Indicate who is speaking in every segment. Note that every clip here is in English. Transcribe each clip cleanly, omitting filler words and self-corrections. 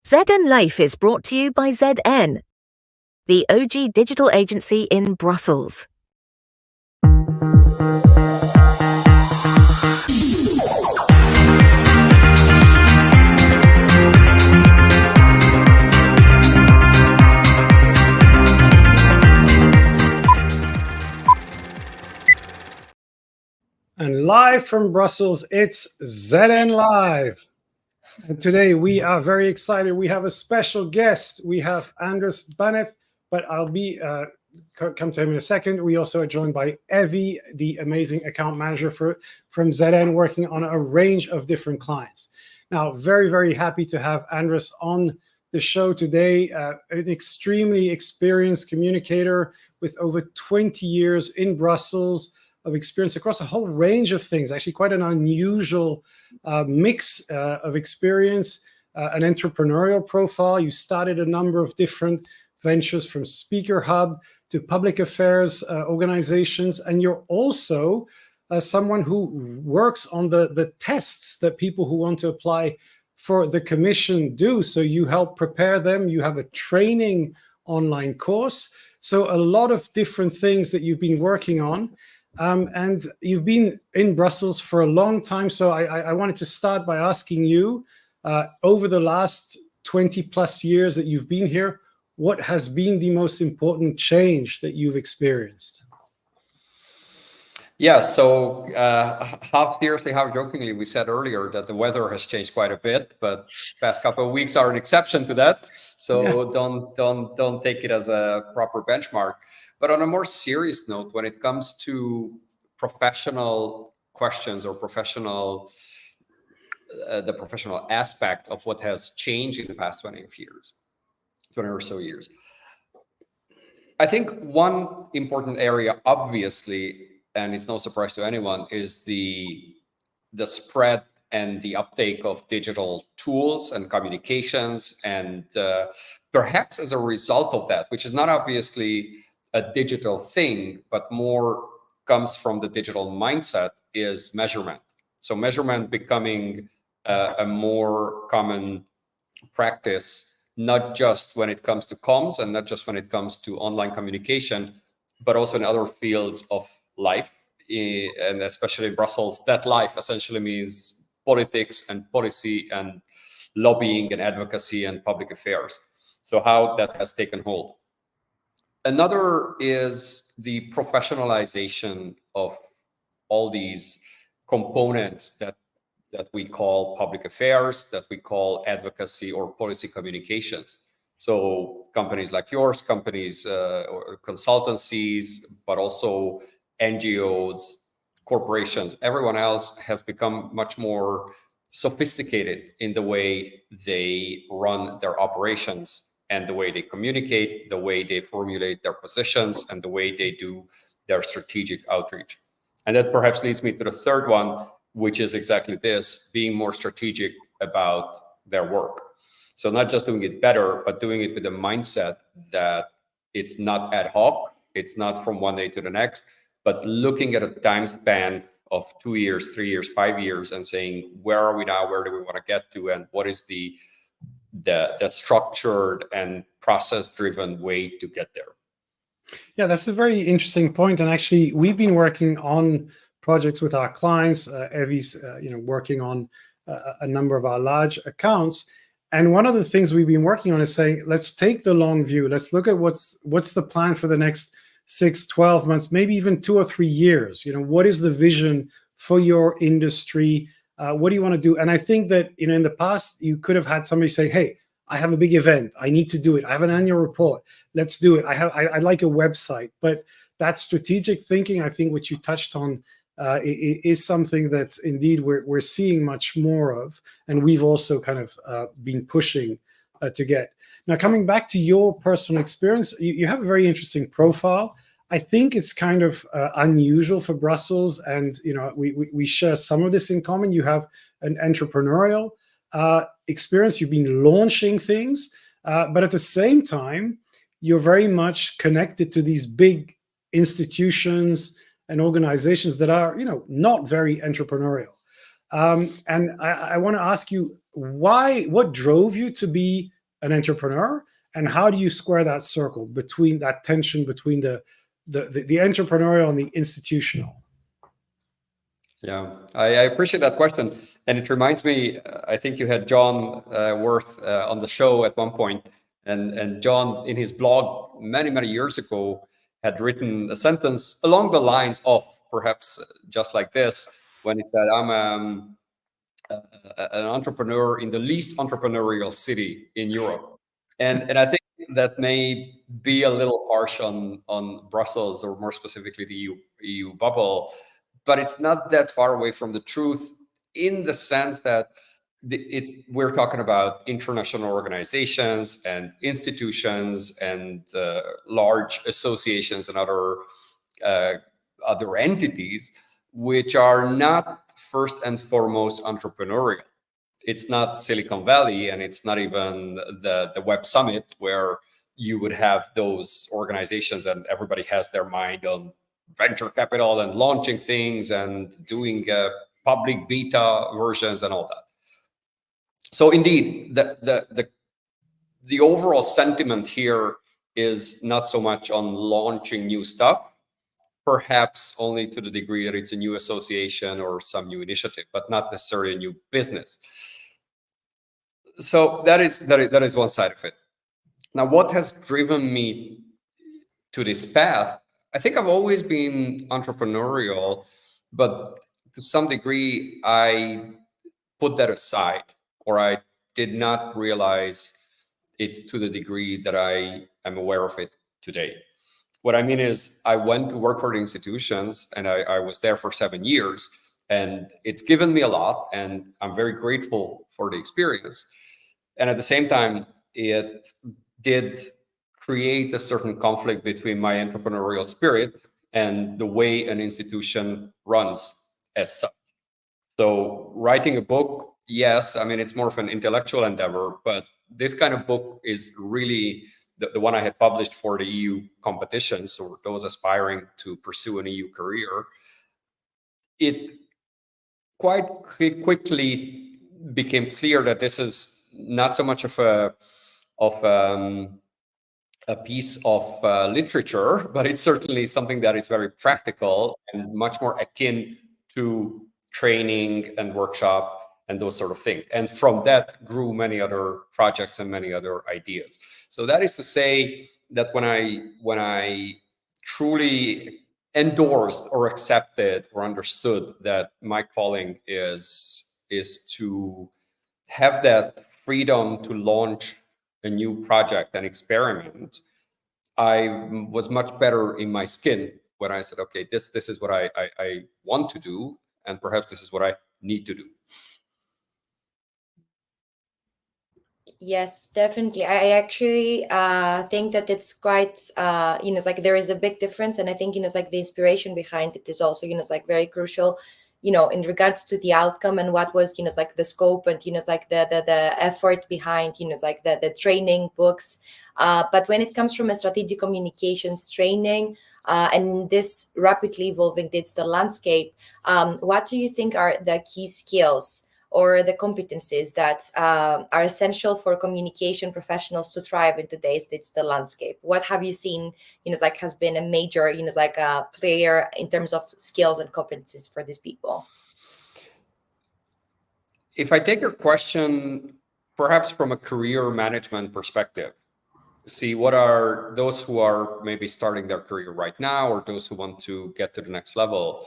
Speaker 1: ZN Life is brought to you by ZN, the OG digital agency in Brussels.
Speaker 2: And live from Brussels, it's ZN Live. And today we are very excited. We have a special guest. We have Andras Baneth, but I'll be come to him in a second. We also are joined by Evie, the amazing account manager from ZN, working on a range of different clients. Now, very, very happy to have Andras on the show today, an extremely experienced communicator with over 20 years in Brussels of experience across a whole range of things, actually quite an unusual mix of experience, an entrepreneurial profile. You started a number of different ventures from Speaker Hub to public affairs organizations, and you're also someone who works on the tests that people who want to apply for the commission do. So you help prepare them. You have a training online course. So a lot of different things that you've been working on. And you've been in Brussels for a long time. So I wanted to start by asking you, over the last 20 plus years that you've been here, what has been the most important change that you've experienced?
Speaker 3: Yeah, so half seriously, half jokingly, we said earlier that the weather has changed quite a bit, but past couple of weeks are an exception to that. So don't take it as a proper benchmark. But on a more serious note, when it comes to professional questions or the professional aspect of what has changed in the past 20 or so years, I think one important area, obviously, and it's no surprise to anyone, is the spread and the uptake of digital tools and communications. And perhaps as a result of that, which is not obviously a digital thing, but more comes from the digital mindset, is measurement. So measurement becoming a more common practice, not just when it comes to comms and not just when it comes to online communication, but also in other fields of life. And especially in Brussels, that life essentially means politics and policy and lobbying and advocacy and public affairs. So how that has taken hold. Another is the professionalization of all these components that we call public affairs, that we call advocacy or policy communications. So companies like yours, companies or consultancies, but also NGOs, corporations, everyone else has become much more sophisticated in the way they run their operations and the way they communicate, the way they formulate their positions, and the way they do their strategic outreach. And that perhaps leads me to the third one, which is exactly this: being more strategic about their work. So not just doing it better, but doing it with a mindset that it's not ad hoc, it's not from one day to the next, but looking at a time span of 2 years, 3 years, 5 years, and saying, where are we now? Where do we want to get to? And what is the structured and process-driven way to get there?
Speaker 2: Yeah, that's a very interesting point. And actually, we've been working on projects with our clients. Evie's, working on a number of our large accounts. And one of the things we've been working on is saying, let's take the long view. Let's look at what's the plan for the next 6, 12 months, maybe even 2 or 3 years. What is the vision for your industry? What do you want to do? And I think that, in the past, you could have had somebody say, hey, I have a big event. I need to do it. I have an annual report. Let's do it. I like a website. But that strategic thinking, I think, which you touched on, is something that indeed we're seeing much more of. And we've also kind of been pushing to get. Now, coming back to your personal experience, you have a very interesting profile. I think it's kind of unusual for Brussels, and we share some of this in common. You have an entrepreneurial experience. You've been launching things, but at the same time, you're very much connected to these big institutions and organizations that are, not very entrepreneurial. And I want to ask you, what drove you to be an entrepreneur? And how do you square that circle between that tension between the entrepreneurial and the institutional?
Speaker 3: Yeah, I appreciate that question. And it reminds me, I think you had John Worth on the show at one point, and John, in his blog many years ago, had written a sentence along the lines of perhaps just like this, when it said, I'm an entrepreneur in the least entrepreneurial city in Europe. And I think that may be a little harsh on Brussels, or more specifically the EU bubble, but it's not that far away from the truth, in the sense that we're talking about international organizations and institutions and large associations and other entities, which are not first and foremost entrepreneurial. It's not Silicon Valley, and it's not even the Web Summit, where you would have those organizations and everybody has their mind on venture capital and launching things and doing public beta versions and all that. So indeed, the overall sentiment here is not so much on launching new stuff, perhaps only to the degree that it's a new association or some new initiative, but not necessarily a new business. So that is one side of it. Now, what has driven me to this path? I think I've always been entrepreneurial, but to some degree, I put that aside, or I did not realize it to the degree that I am aware of it today. What I mean is, I went to work for the institutions, and I was there for 7 years, and it's given me a lot, and I'm very grateful for the experience. And at the same time, it did create a certain conflict between my entrepreneurial spirit and the way an institution runs as such. So writing a book, yes, I mean, it's more of an intellectual endeavor, but this kind of book is really the one I had published for the EU competitions, or those aspiring to pursue an EU career. It quite quickly became clear that this is not so much of a piece of literature, but it's certainly something that is very practical and much more akin to training and workshop and those sort of things. And from that grew many other projects and many other ideas. So that is to say that when I truly endorsed or accepted or understood that my calling is to have that freedom to launch a new project and experiment, I was much better in my skin when I said, okay, this is what I want to do, and perhaps this is what I need to do.
Speaker 4: Yes, definitely. I actually think that it's quite, it's like there is a big difference. And I think, it's like the inspiration behind it is also, it's like very crucial, in regards to the outcome and what was, it's like the scope and, it's like the effort behind, it's like the training books. But when it comes from a strategic communications training and this rapidly evolving digital landscape, what do you think are the key skills or the competencies that are essential for communication professionals to thrive in today's digital landscape? What have you seen, like has been a major, like a player in terms of skills and competencies for these people?
Speaker 3: If I take your question, perhaps from a career management perspective, see what are those who are maybe starting their career right now, or those who want to get to the next level,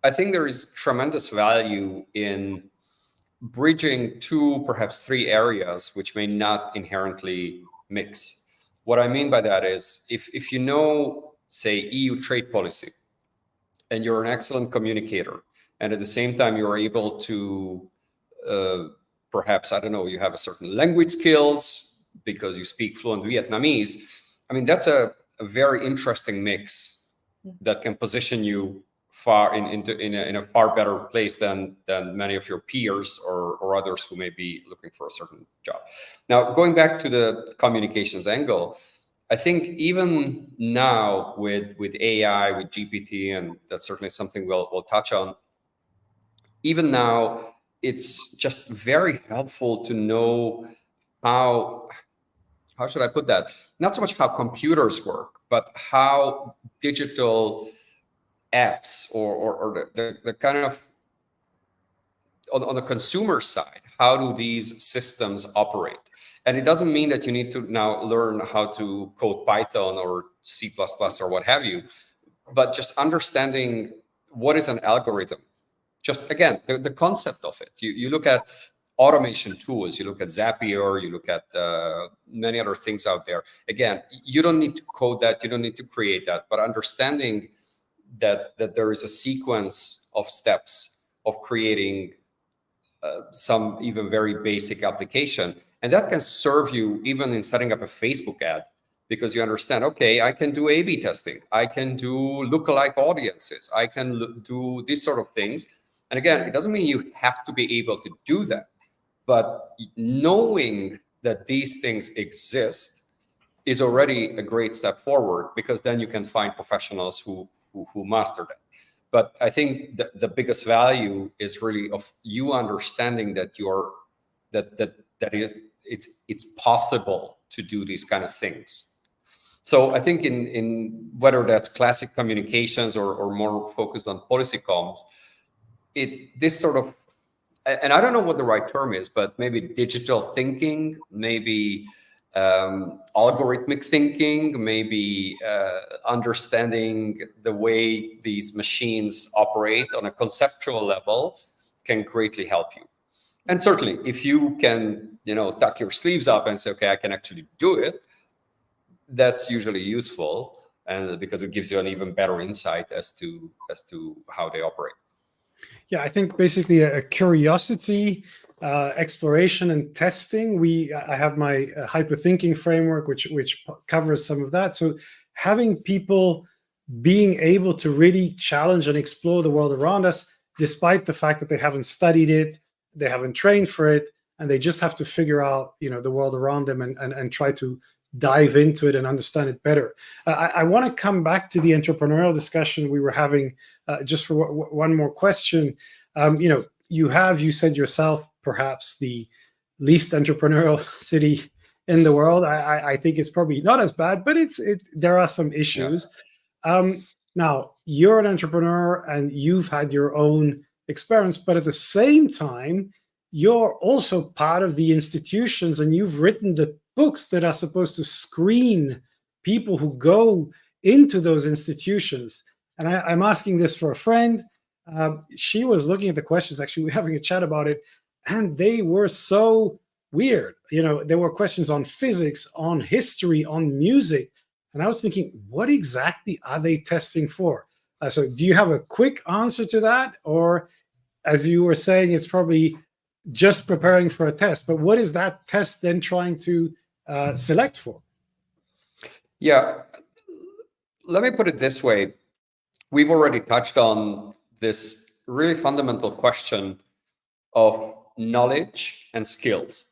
Speaker 3: I think there is tremendous value in bridging 2, perhaps 3 areas which may not inherently mix. What I mean by that is, if you know, say, EU trade policy, and you're an excellent communicator, and at the same time you're able to perhaps, I don't know, you have a certain language skills because you speak fluent Vietnamese, I mean, that's a very interesting mix that can position you far in a far better place than many of your peers or others who may be looking for a certain job. Now, going back to the communications angle, I think even now with AI, with GPT, and that's certainly something we'll touch on, even now, it's just very helpful to know how how should I put that? Not so much how computers work, but how digital apps or the kind of, on the consumer side, how do these systems operate? And it doesn't mean that you need to now learn how to code Python or C++ or what have you, but just understanding what is an algorithm. Just again, the concept of it. You look at automation tools, you look at Zapier, you look at many other things out there. Again, you don't need to code that, you don't need to create that, but understanding that there is a sequence of steps of creating some even very basic application. And that can serve you even in setting up a Facebook ad, because you understand, okay, I can do A/B testing, I can do lookalike audiences, I can do these sort of things. And again, it doesn't mean you have to be able to do that, but knowing that these things exist is already a great step forward, because then you can find professionals who master that. But I think the biggest value is really of you understanding that it's possible to do these kind of things. So I think in whether that's classic communications or more focused on policy comms, this sort of, and I don't know what the right term is, but maybe digital thinking, maybe algorithmic thinking, maybe understanding the way these machines operate on a conceptual level can greatly help you. And certainly, if you can, tuck your sleeves up and say, okay, I can actually do it, that's usually useful, and because it gives you an even better insight as to how they operate.
Speaker 2: Yeah, I think basically a curiosity, exploration and testing. I have my hyperthinking framework, which covers some of that. So having people being able to really challenge and explore the world around us, despite the fact that they haven't studied it, they haven't trained for it, and they just have to figure out, the world around them and try to dive into it and understand it better. I want to come back to the entrepreneurial discussion we were having just for one more question. You said yourself, perhaps the least entrepreneurial city in the world. I think it's probably not as bad, but there are some issues. Yeah. Now, you're an entrepreneur and you've had your own experience, but at the same time, you're also part of the institutions and you've written the books that are supposed to screen people who go into those institutions. And I'm asking this for a friend. She was looking at the questions, actually, we were having a chat about it, and they were so weird. There were questions on physics, on history, on music. And I was thinking, what exactly are they testing for? So do you have a quick answer to that? Or as you were saying, it's probably just preparing for a test. But what is that test then trying to select for?
Speaker 3: Yeah, let me put it this way. We've already touched on this really fundamental question of knowledge and skills.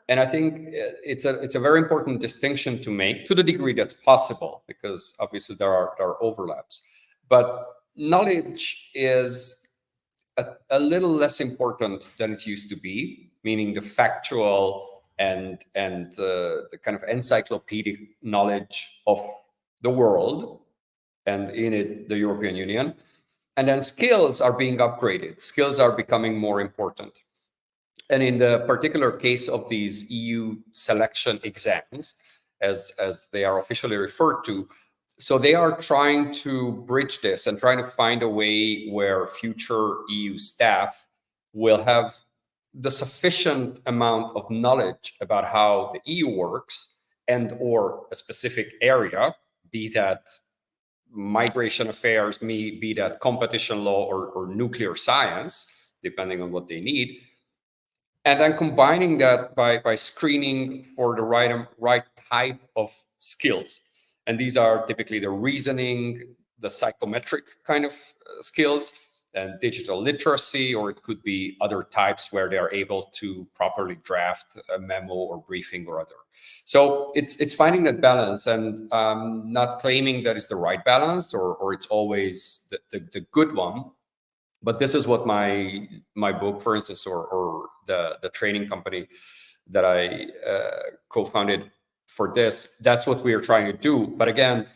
Speaker 3: And I think it's a very important distinction to make, to the degree that's possible, because obviously there are overlaps. But knowledge is a little less important than it used to be, meaning the factual and the kind of encyclopedic knowledge of the world, and in it, the European Union. And then skills are being upgraded. Skills are becoming more important. And in the particular case of these EU selection exams, as they are officially referred to, so they are trying to bridge this and trying to find a way where future EU staff will have the sufficient amount of knowledge about how the EU works and or a specific area, be that migration affairs, be that competition law or nuclear science, depending on what they need. And then combining that by screening for the right type of skills. And these are typically the reasoning, the psychometric kind of skills, and digital literacy, or it could be other types where they are able to properly draft a memo or briefing or other. So it's finding that balance and not claiming that it's the right balance or it's always the good one. But this is what my book, for instance, or the training company that I co-founded for this. That's what we are trying to do. But again,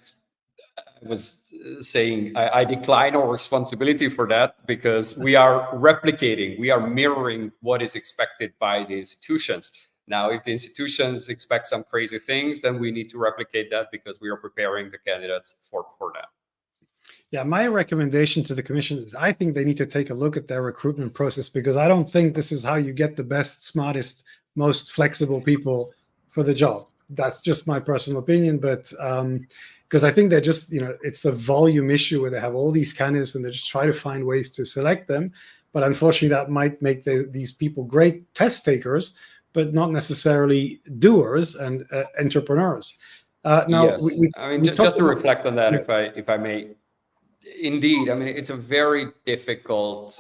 Speaker 3: I was saying I decline our responsibility for that, because we are replicating, we are mirroring what is expected by the institutions. Now, if the institutions expect some crazy things, then we need to replicate that, because we are preparing the candidates for that.
Speaker 2: Yeah, my recommendation to the commission is I think they need to take a look at their recruitment process, because I don't think this is how you get the best, smartest, most flexible people for the job. That's just my personal opinion, but because I think they're just, it's a volume issue where they have all these candidates and they just try to find ways to select them. But unfortunately, that might make these people great test takers, but not necessarily doers and entrepreneurs. Now,
Speaker 3: yes, I mean, just to reflect on that, if I may. Indeed, I mean, it's a very difficult,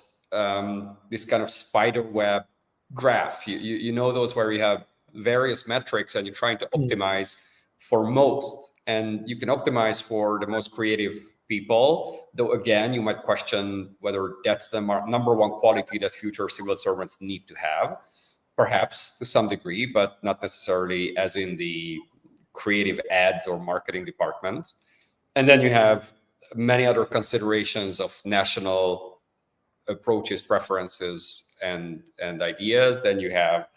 Speaker 3: this kind of spider web graph. You know those where you have various metrics and you're trying to optimize for most. And you can optimize for the most creative people, though again, you might question whether that's the number one quality that future civil servants need to have. Perhaps to some degree, but not necessarily as in the creative ads or marketing department. And then you have many other considerations of national approaches, preferences, and ideas. Then you have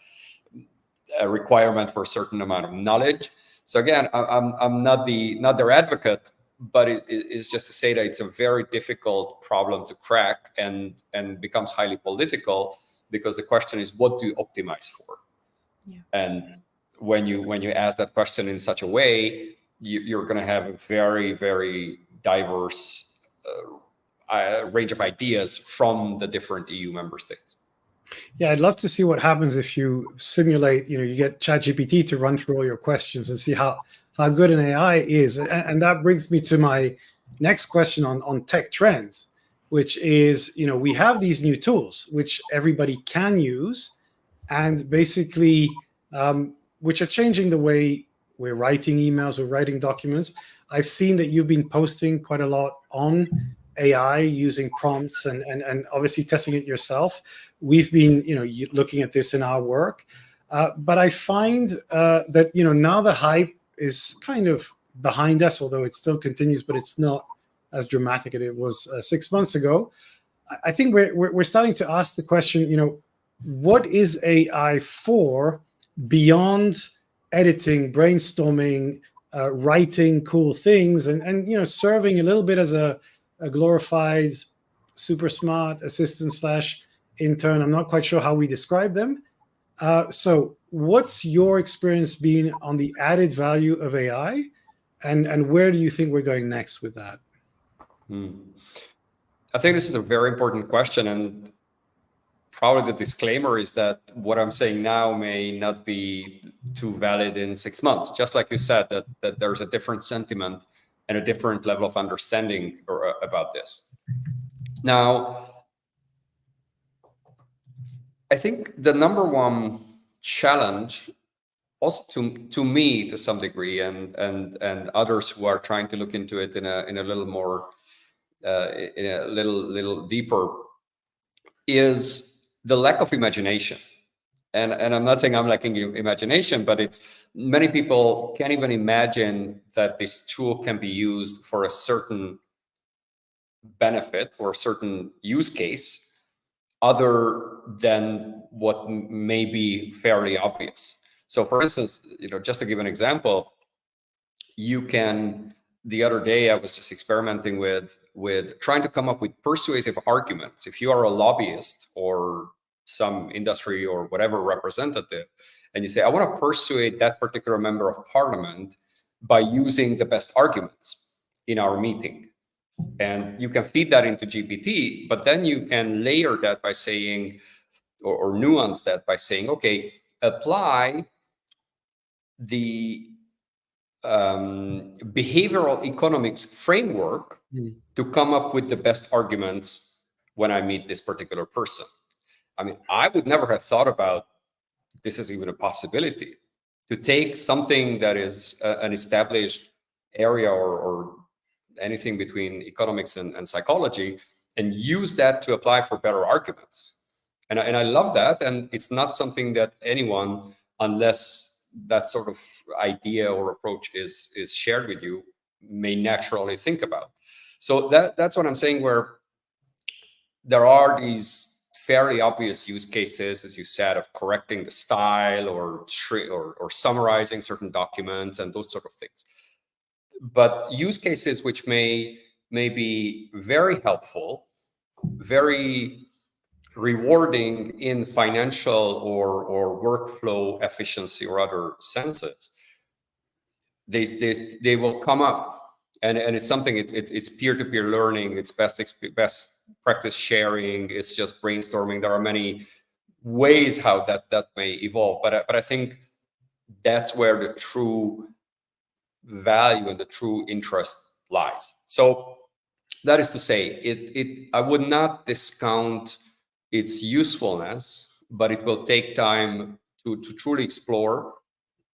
Speaker 3: a requirement for a certain amount of knowledge. So again, I'm not their advocate, but it's just to say that it's a very difficult problem to crack, and becomes highly political, because the question is, what do you optimize for?
Speaker 4: Yeah.
Speaker 3: And when you ask that question in such a way, you're going to have a very, very diverse range of ideas from the different EU member states.
Speaker 2: Yeah, I'd love to see what happens if you simulate, you get ChatGPT to run through all your questions and see how good an AI is. And that brings me to my next question on tech trends, which is, we have these new tools, which everybody can use, and basically, which are changing the way we're writing emails, we're writing documents. I've seen that you've been posting quite a lot on AI using prompts and obviously testing it yourself. We've been, looking at this in our work. But I find that, now the hype is kind of behind us, although it still continues, but it's not as dramatic as it was 6 months ago. I think we're starting to ask the question, what is AI for beyond editing, brainstorming, writing cool things, and serving a little bit as a glorified super smart assistant / intern. I'm not quite sure how we describe them. So what's your experience been on the added value of AI, and where do you think we're going next with that?
Speaker 3: I think this is a very important question, and probably the disclaimer is that what I'm saying now may not be too valid in 6 months. Just like you said, that there's a different sentiment and a different level of understanding about this. Now, I think the number one challenge, also to me to some degree, and others who are trying to look into it in a little more, in a little deeper, is the lack of imagination. And I'm not saying I'm lacking imagination, but it's many people can't even imagine that this tool can be used for a certain benefit or a certain use case other than what may be fairly obvious. So for instance, just to give an example, the other day I was just experimenting with trying to come up with persuasive arguments. If you are a lobbyist or some industry or whatever representative, and you say, I want to persuade that particular member of parliament by using the best arguments in our meeting. And you can feed that into GPT, but then you can layer that by saying, or nuance that by saying, okay, apply the behavioral economics framework to come up with the best arguments when I meet this particular person. I mean, I would never have thought about this as even a possibility, to take something that is an established area or anything between economics and psychology, and use that to apply for better arguments. And I love that. And it's not something that anyone, unless that sort of idea or approach is shared with you, may naturally think about. So that's what I'm saying, where there are these fairly obvious use cases, as you said, of correcting the style or summarizing certain documents and those sort of things. But use cases which may be very helpful, very rewarding in financial or workflow efficiency or other senses, they will come up. And it's something, it's peer-to-peer learning, it's best practice sharing, it's just brainstorming. There are many ways how that may evolve, but I think that's where the true value and the true interest lies. So that is to say, I would not discount its usefulness, but it will take time to truly explore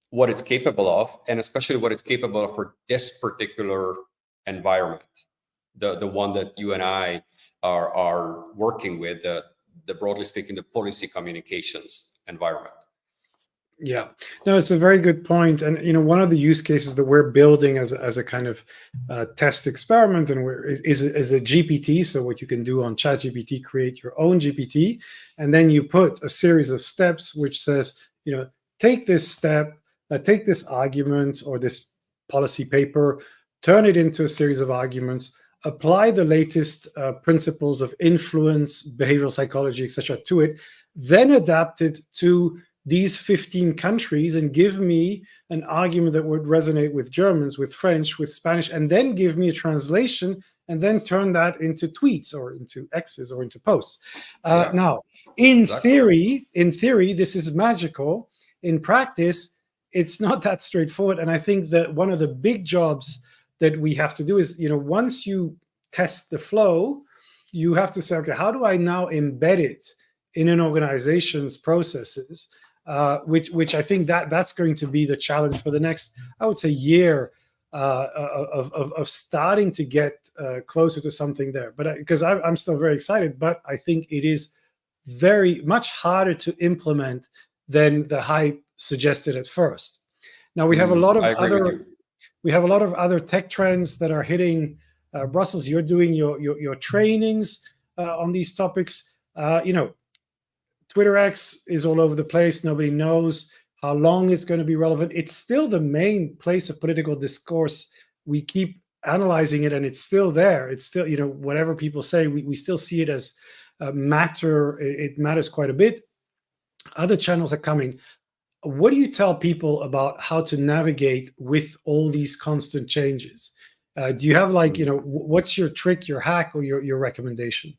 Speaker 3: what it's capable of, and especially what it's capable of for this particular environment, the one that you and I are working with, the broadly speaking, the policy communications environment.
Speaker 2: Yeah, no, it's a very good point. And one of the use cases that we're building as a kind of test experiment, and is a GPT. So what you can do on ChatGPT, create your own GPT, and then you put a series of steps which says, take this step, take this argument or this policy paper, turn it into a series of arguments, apply the latest principles of influence, behavioral psychology, etc. to it, then adapt it to these 15 countries and give me an argument that would resonate with Germans, with French, with Spanish, and then give me a translation, and then turn that into tweets or into X's or into posts. Now, in theory, this is magical. In practice, it's not that straightforward. And I think that one of the big jobs that we have to do is, once you test the flow, you have to say, okay, how do I now embed it in an organization's processes? Which I think that's going to be the challenge for the next, I would say, year of starting to get closer to something there. But because I'm still very excited, but I think it is very much harder to implement than the hype suggested at first. Now we have a lot of other tech trends that are hitting Brussels. You're doing your trainings on these topics. Twitter X is all over the place. Nobody knows how long it's going to be relevant. It's still the main place of political discourse. We keep analyzing it, and it's still there. It's still, whatever people say, we still see it as matter. It matters quite a bit. Other channels are coming. What do you tell people about how to navigate with all these constant changes? Do you have what's your trick, your hack, or your recommendation?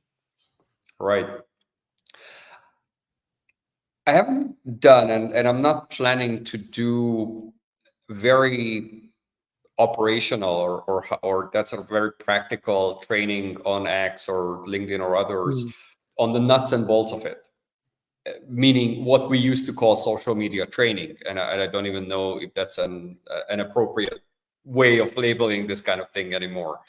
Speaker 3: Right. I haven't done, and I'm not planning to do very operational or that sort of very practical training on X or LinkedIn or others on the nuts and bolts of it, meaning what we used to call social media training. And I don't even know if that's an appropriate way of labeling this kind of thing anymore.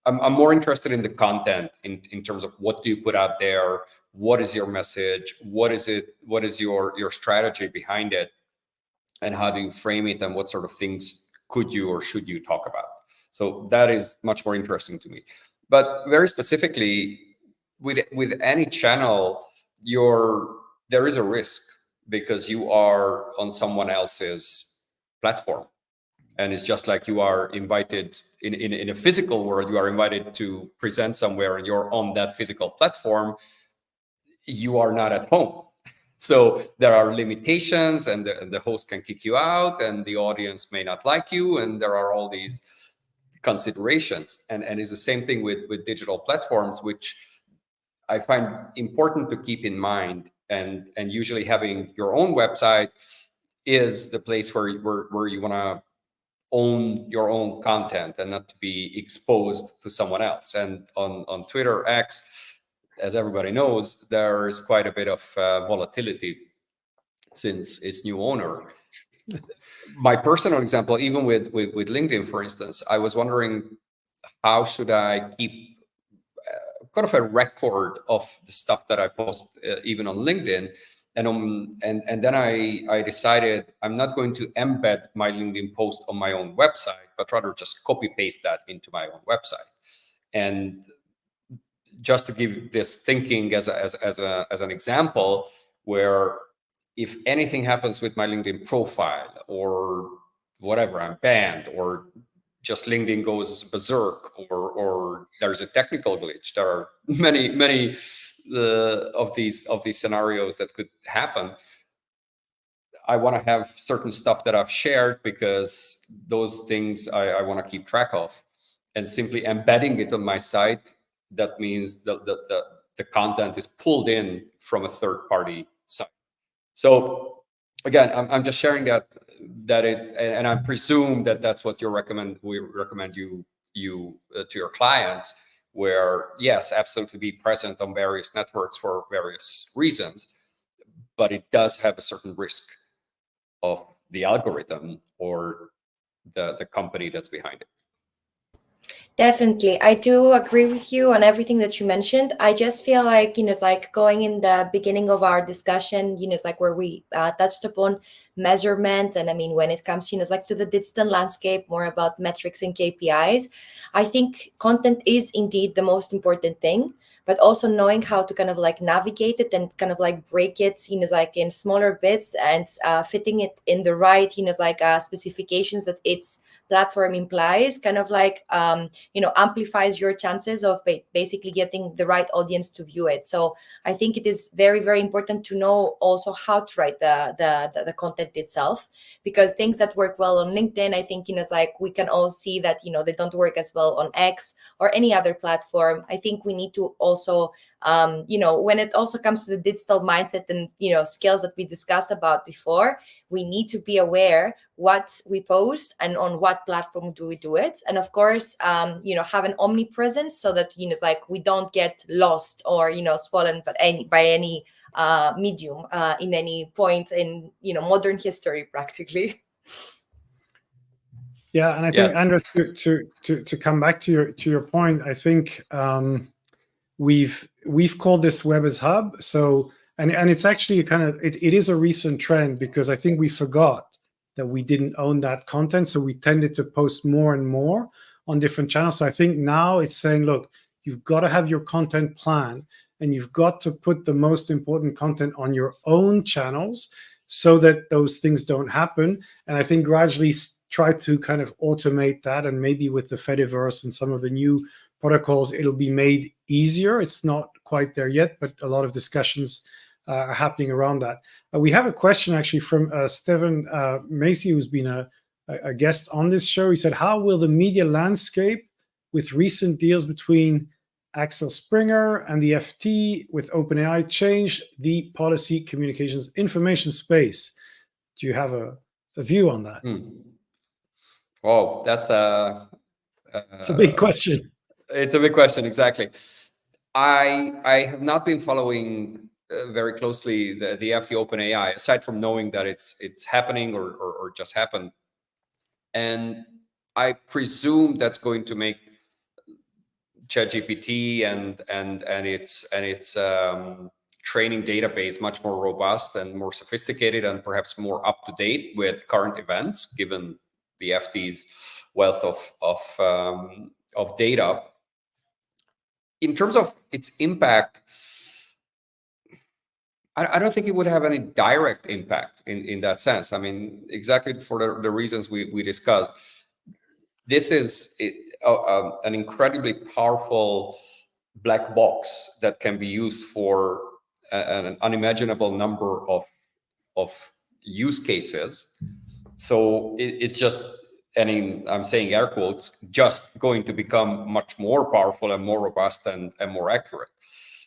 Speaker 3: I'm more interested in the content in terms of what do you put out there, what is your message, what is your strategy behind it, and how do you frame it, and what sort of things could you or should you talk about. So that is much more interesting to me. But very specifically, with any channel, there is a risk, because you are on someone else's platform. And it's just like you are invited in a physical world, you are invited to present somewhere and you're on that physical platform. You are not at home. So there are limitations, and the host can kick you out, and the audience may not like you. And there are all these considerations. And it's the same thing with digital platforms, which I find important to keep in mind. And usually having your own website is the place where you want to own your own content and not to be exposed to someone else. And on Twitter X, as everybody knows, there's quite a bit of volatility since its new owner. My personal example, even with LinkedIn, for instance, I was wondering, how should I keep kind of a record of the stuff that I post even on LinkedIn? And then I decided I'm not going to embed my LinkedIn post on my own website, but rather just copy paste that into my own website. And just to give this thinking as an example, where if anything happens with my LinkedIn profile or whatever, I'm banned, or just LinkedIn goes berserk, or there's a technical glitch. There are many of these scenarios that could happen. I want to have certain stuff that I've shared, because those things I want to keep track of, and simply embedding it on my site, that means the content is pulled in from a third-party site. So again, I'm just sharing that it, and I presume that that's what we recommend you to your clients, where yes, absolutely be present on various networks for various reasons, but it does have a certain risk of the algorithm or the company that's behind it.
Speaker 4: Definitely. I do agree with you on everything that you mentioned. I just feel like, it's like going in the beginning of our discussion, it's like where we touched upon measurement. And I mean, when it comes, it's like to the digital landscape, more about metrics and KPIs. I think content is indeed the most important thing, but also knowing how to kind of like navigate it and kind of like break it, like in smaller bits, and fitting it in the right, like specifications that its platform implies, kind of like amplifies your chances of basically getting the right audience to view it. So I think it is very, very important to know also how to write the content itself, because things that work well on LinkedIn, I think, it's like we can all see that, they don't work as well on X or any other platform. I think we need to also when it also comes to the digital mindset and skills that we discussed about before, we need to be aware what we post and on what platform do we do it, and of course have an omnipresence, so that it's like we don't get lost or swollen by any medium in any point in modern history practically.
Speaker 2: Yeah, and I think, Andras, to come back to your point, I think we've called this Web as Hub. So and it's actually kind of it is a recent trend, because I think we forgot that we didn't own that content, so we tended to post more and more on different channels. So I think now it's saying, look, you've got to have your content plan, and you've got to put the most important content on your own channels, so that those things don't happen. And I think gradually try to kind of automate that, and maybe with the Fediverse and some of the new protocols, it'll be made easier. It's not quite there yet, but a lot of discussions are happening around that. We have a question actually from Stephen Macy, who's been a guest on this show. He said, how will the media landscape with recent deals between Axel Springer and the FT with OpenAI change the policy communications information space? Do you have a view on that?
Speaker 3: Oh, that's
Speaker 2: it's a big question.
Speaker 3: It's a big question, exactly. I have not been following very closely the FT OpenAI, aside from knowing that it's happening or just happened, and I presume that's going to make ChatGPT and its training database much more robust and more sophisticated, and perhaps more up to date with current events, given the FT's wealth of data. In terms of its impact, I don't think it would have any direct impact in that sense. I mean, exactly for the reasons we discussed. This is an incredibly powerful black box that can be used for an unimaginable number of use cases. So it's just, and I'm saying air quotes, just going to become much more powerful and more robust and more accurate.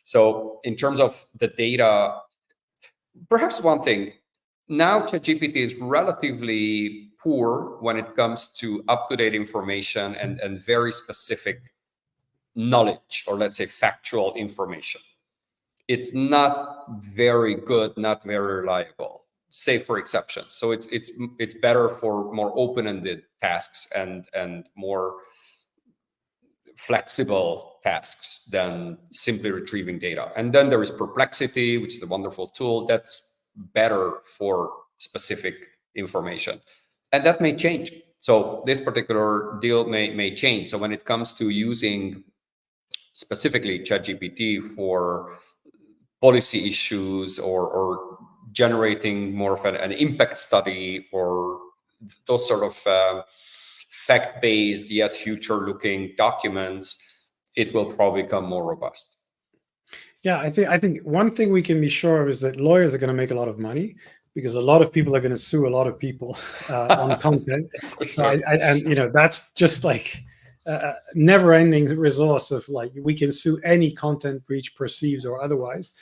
Speaker 3: So in terms of the data, perhaps one thing, now ChatGPT is relatively poor when it comes to up-to-date information and very specific knowledge, or let's say factual information. It's not very good, not very reliable, save for exceptions. So it's better for more open-ended tasks and more flexible tasks than simply retrieving data. And then there is Perplexity, which is a wonderful tool that's better for specific information. And that may change. So this particular deal may change. So when it comes to using specifically ChatGPT for policy issues or generating more of an impact study or those sort of fact-based yet future-looking documents, it will probably become more robust.
Speaker 2: Yeah, I think one thing we can be sure of is that lawyers are going to make a lot of money because a lot of people are going to sue a lot of people on content. So and that's just like a never-ending resource of like we can sue any content breach, perceived or otherwise.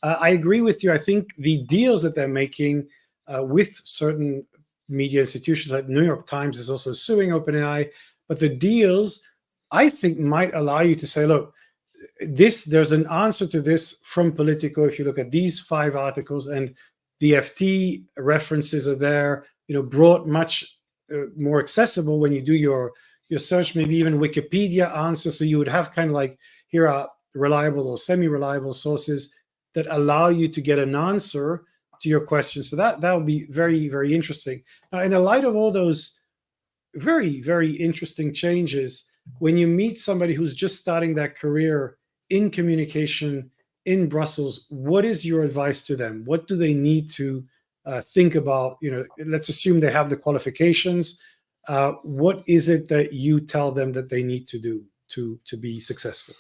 Speaker 2: I agree with you. I think the deals that they're making with certain media institutions like New York Times is also suing OpenAI, but the deals I think might allow you to say, look, there's an answer to this from Politico if you look at these 5 articles, and the FT references are there, brought much more accessible when you do your search, maybe even Wikipedia answers. So you would have kind of like, here are reliable or semi-reliable sources that allow you to get an answer to your question. So that would be very, very interesting. Now, in the light of all those very, very interesting changes, when you meet somebody who's just starting that career in communication in Brussels, what is your advice to them? What do they need to think about? Let's assume they have the qualifications. What is it that you tell them that they need to do to be successful?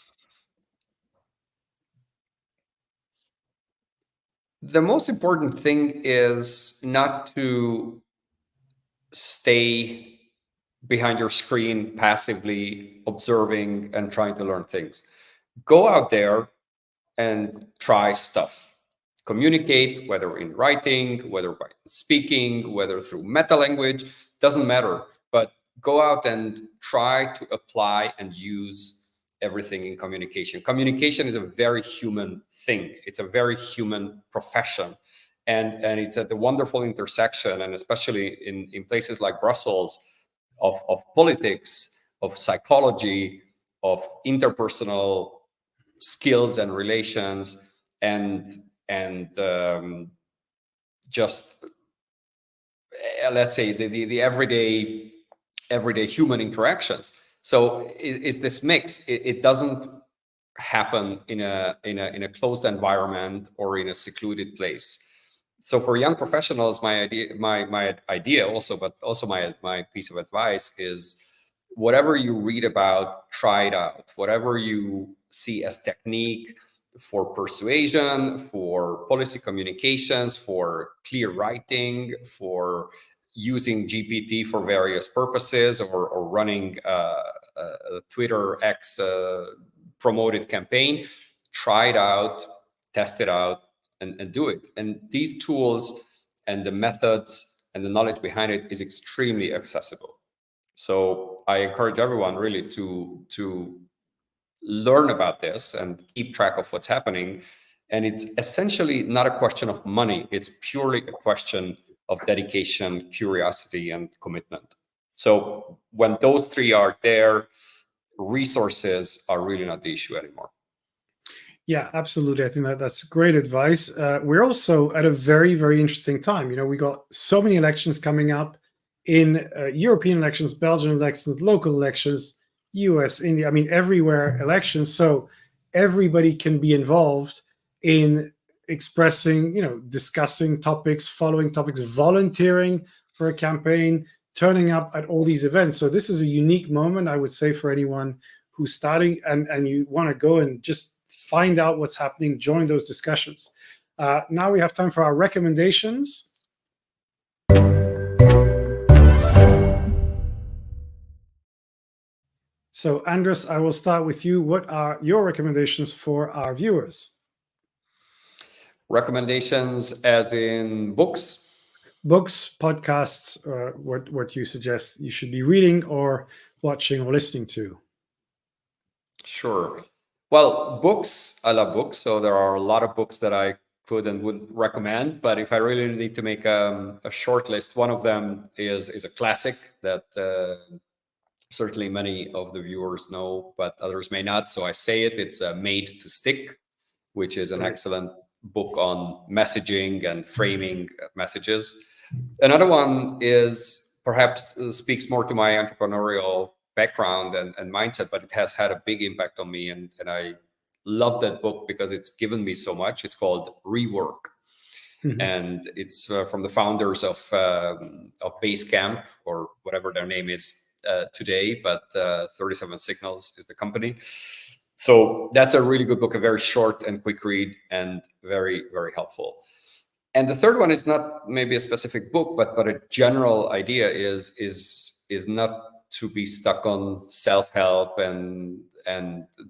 Speaker 3: The most important thing is not to stay behind your screen passively observing and trying to learn things. Go out there and try stuff. Communicate, whether in writing, whether by speaking, whether through meta language, doesn't matter. But go out and try to apply and use everything in communication. Communication is a very human thing. It's a very human profession. And it's at the wonderful intersection, and especially in places like Brussels, of politics, of psychology, of interpersonal skills and relations, and just let's say the everyday human interactions. So it's this mix. It doesn't happen in a closed environment or in a secluded place. So for young professionals, my idea also, but also my piece of advice is, whatever you read about, try it out. Whatever you see as technique for persuasion, for policy communications, for clear writing, for using GPT for various purposes, or running a Twitter X promoted campaign, try it out, test it out, and do it. And these tools and the methods and the knowledge behind it is extremely accessible. So I encourage everyone really to learn about this and keep track of what's happening. And it's essentially not a question of money. It's purely a question of dedication, curiosity, and commitment. So when those 3 are there, resources are really not the issue anymore.
Speaker 2: Yeah, absolutely. I think that's great advice. We're also at a very, very interesting time. We got so many elections coming up in European elections, Belgian elections, local elections, US, India, everywhere elections. So everybody can be involved in expressing, discussing topics, following topics, volunteering for a campaign, turning up at all these events. So this is a unique moment, I would say, for anyone who's starting and you want to go and just find out what's happening, join those discussions. Now we have time for our recommendations. So Andras, I will start with you. What are your recommendations for our viewers?
Speaker 3: Recommendations as in books?
Speaker 2: Books, podcasts, what you suggest you should be reading or watching or listening to.
Speaker 3: Sure. Well, books, I love books. So there are a lot of books that I could and would recommend. But if I really need to make a short list, one of them is a classic that certainly many of the viewers know, but others may not. So I say it. It's Made to Stick, which is an excellent book on messaging and framing messages. Another one is perhaps speaks more to my entrepreneurial background and mindset, but it has had a big impact on me, and I love that book because it's given me so much. It's called Rework. And it's from the founders of Basecamp, or whatever their name is today, but 37 Signals is the company. So that's a really good book, a very short and quick read, and very, very helpful. And the third one is not maybe a specific book, but a general idea is not to be stuck on self-help and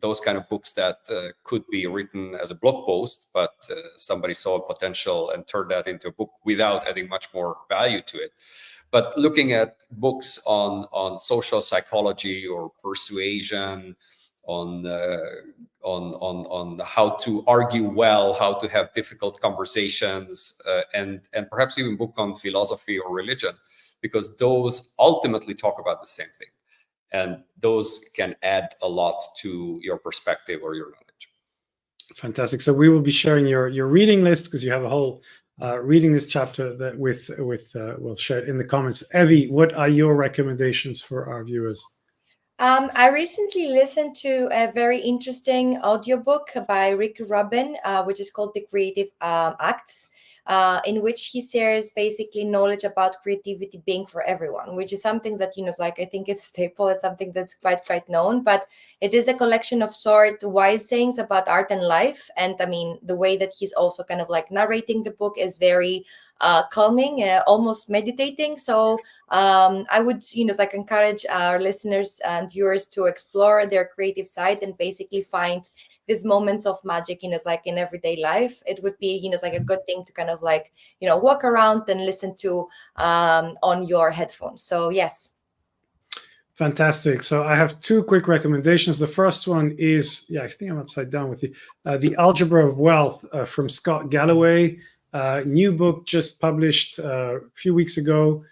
Speaker 3: those kind of books that could be written as a blog post, but somebody saw potential and turned that into a book without adding much more value to it. But looking at books on social psychology or persuasion, on how to argue well, how to have difficult conversations, and perhaps even book on philosophy or religion, because those ultimately talk about the same thing. And those can add a lot to your perspective or your knowledge.
Speaker 2: Fantastic. So we will be sharing your reading list, because you have a whole reading list chapter that we'll share it in the comments. Evie, what are your recommendations for our viewers?
Speaker 4: I recently listened to a very interesting audiobook by Rick Rubin, which is called The Creative Acts, in which he shares basically knowledge about creativity being for everyone, which is something that, is like, I think it's a staple. It's something that's quite known, but it is a collection of wise sayings about art and life. And I mean, the way that he's also kind of like narrating the book is very calming, almost meditating. So I would, like, encourage our listeners and viewers to explore their creative side and basically find these moments of magic, like in everyday life. It would be, like a good thing to kind of like, walk around and listen to on your headphones. So yes.
Speaker 2: Fantastic. So I have two quick recommendations. The first one is, I think I'm upside down with the Algebra of Wealth from Scott Galloway. New book just published a few weeks ago.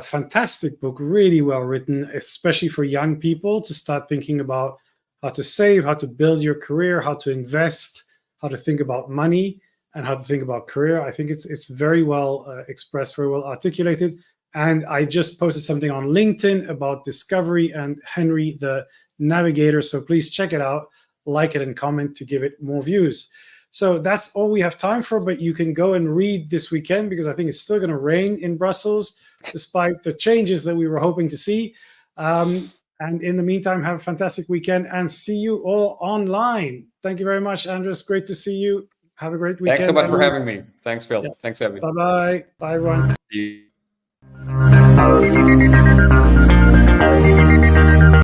Speaker 2: Fantastic book, really well written, especially for young people to start thinking about how to save, how to build your career, how to invest, how to think about money, and how to think about career. I think it's very well expressed, very well articulated. And I just posted something on LinkedIn about Discovery and Henry the Navigator. So please check it out, like it, and comment to give it more views. So that's all we have time for, but you can go and read this weekend, because I think it's still going to rain in Brussels, despite the changes that we were hoping to see. And in the meantime, have a fantastic weekend, and see you all online. Thank you very much, Andras. Great to see you. Have a great weekend.
Speaker 3: Thanks so much for having me. Thanks, Phil.
Speaker 2: Yeah.
Speaker 3: Thanks, Abby.
Speaker 2: Bye-bye. Bye, everyone.
Speaker 3: See you.